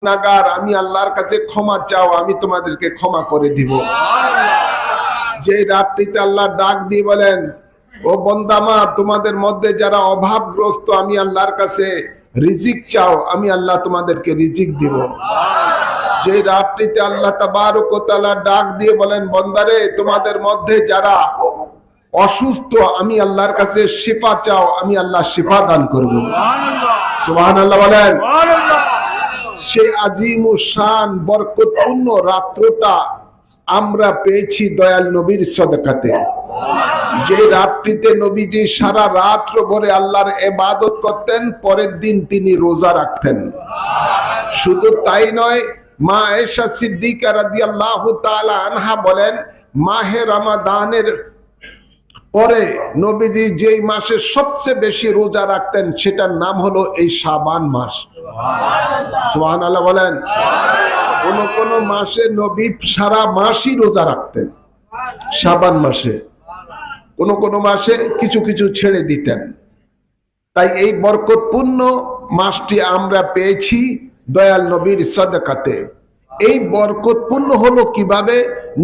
গুনাহগার, আমি আল্লাহর কাছে ক্ষমা চাও, আমি তোমাদেরকে ক্ষমা করে দিব। যে রাত্রিতে আল্লাহ ডাক দিয়ে বলেন, ও বান্দামা, তোমাদের মধ্যে যারা অভাবগ্রস্ত, আমি আল্লাহর কাছে রিজিক চাও, আমি আল্লাহ তোমাদেরকে রিজিক দিব। যে রাত্রিতে আল্লাহ তাবারক ওয়া তাআলা ডাক দিয়ে বলেন, বান্দারে, তোমাদের মধ্যে যারা অসুস্থ, আমি আল্লাহর কাছে শিফা চাও, আমি আল্লাহ শিফা দান করব। সুবহানাল্লাহ বলেন। সেই আজিমু শান বরকতপূর্ণ রাত্রটা আমরা পেয়েছি দয়াল নবীর সদকাতে। যে রাত্রিতে নবীজি সারা রাত্র ভরে আল্লাহর ইবাদত করতেন, পরের দিন তিনি রোজা রাখতেন। শুধু তাই নয়, মা আয়েশা সিদ্দিকা রাদিয়াল্লাহু তাআলা আনহা বলেন, মাহে রমাদানের পরে নবীজি যেই মাসে সবচেয়ে বেশি রোজা রাখতেন, সেটার নাম হলো এই শাবান মাস। সুবহানাল্লাহ বলেন। কোন কোন মাসে নবী সারা মাসই রোজা রাখতেন, শাবান মাসে কোন কোন মাসে কিছু কিছু ছেড়ে দিতেন। তাই এই বরকতপূর্ণ মাসটি আমরা পেয়েছি দয়াল নবীর সদকাতে। এই বরকতপূর্ণ হলো কিভাবে?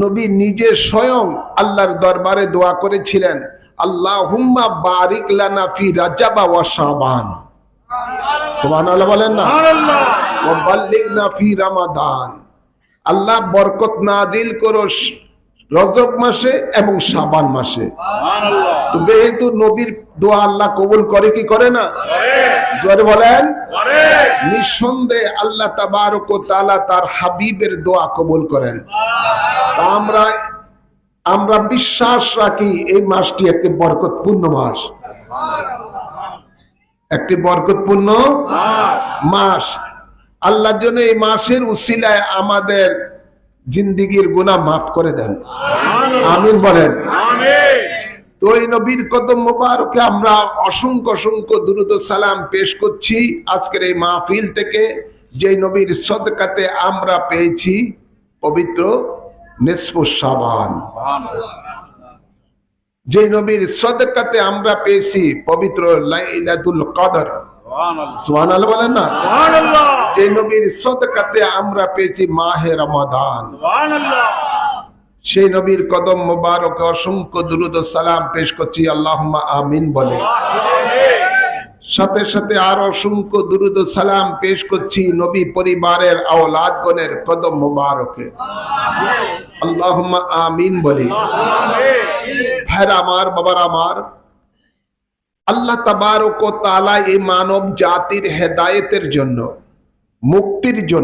নবী নিজে স্বয়ং আল্লাহর দরবারে দোয়া করেছিলেন, আল্লাহুম্মা বারিক লানা ফি রাজাব ওয়া শাবান। সুবহানাল্লাহ বলেন না। ওয়া বাল্লিগনা ফি রমাদান। আল্লাহ বরকত নাজিল করো রজব মাসে এবং শাবান মাসে। তো যেহেতু নবীর দোয়া আল্লাহ কবুল করে কি করে না? জোরে বলেন। নিঃসন্দেহে আল্লাহ তাবারক ওয়া তাআলা তার হাবিবের দোয়া কবুল করেন। তা আমরা বিশ্বাস রাখি এই মাসটি একটি বরকতপূর্ণ মাস, একটি বরকতপূর্ণ মাস। আল্লাহর জন্য এই মাসের উসিলায় আমাদের জিন্দেগীর গুনাহ মাফ করে দেন। আমিন বলেন। তো এই নবীর কদম মোবারকে আমরা অসংখ্য অসংখ্য দুরূদ ও সালাম পেশ করছি আজকের এই মাহফিল থেকে, যে নবীর সদকাতে আমরা পেয়েছি পবিত্র নিসফুশ শাবান, যে নবীর সদকাতে আমরা পেয়েছি পবিত্র লাইলাতুল কদর। সুবহানাল্লাহ বলেন না। যে নবীর সদকাতে আমরা পেয়েছি মাহে রমাদান। সেই নবীর কদম মোবারকে অসংখ্য দুরূদ ও সালাম পেশ করছি, আল্লাহুম্মা আমিন বলে। সাথে সাথে আর অসংখ্য দুরূদ ও সালাম পেশ করছি নবী পরিবারের আওলাদগণের কদম মোবারকে, আল্লাহুম্মা আমিন বলে। ভাইরা আমার, বাবার আমার, আল্লাহ তাবারক ওয়া তাআলা এই মানব জাতির হেদায়েতের জন্য, মুক্তির জন্য